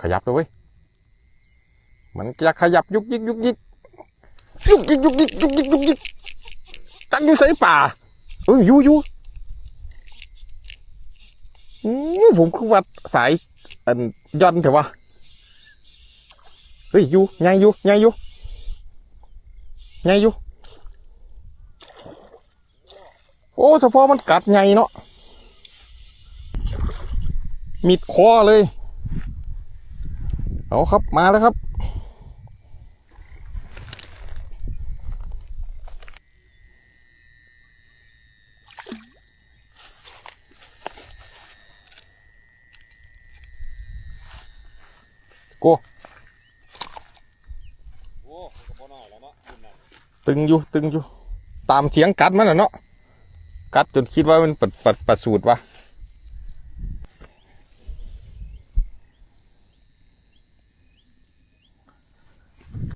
ขยับเลยเว้ยมันจะขยับยุกยิกยุกยิกยุกยิกยุกยิกยุกยิกยุกยิกจักอยู่ใส่ป่าอยู่ผมคือว่าสายอันย่อนเถอะวะเฮ้ยอยู่ไงอยู่ไงอยู่ไงอยู่โอ้เฉพาะมันกัดไงเนาะมิดคอเลยเอาครับมาแล้วครับโก้ตึงอยู่ตามเสียงกัดมันน่ะเนาะกัดจนคิดว่ามันประสูติวะ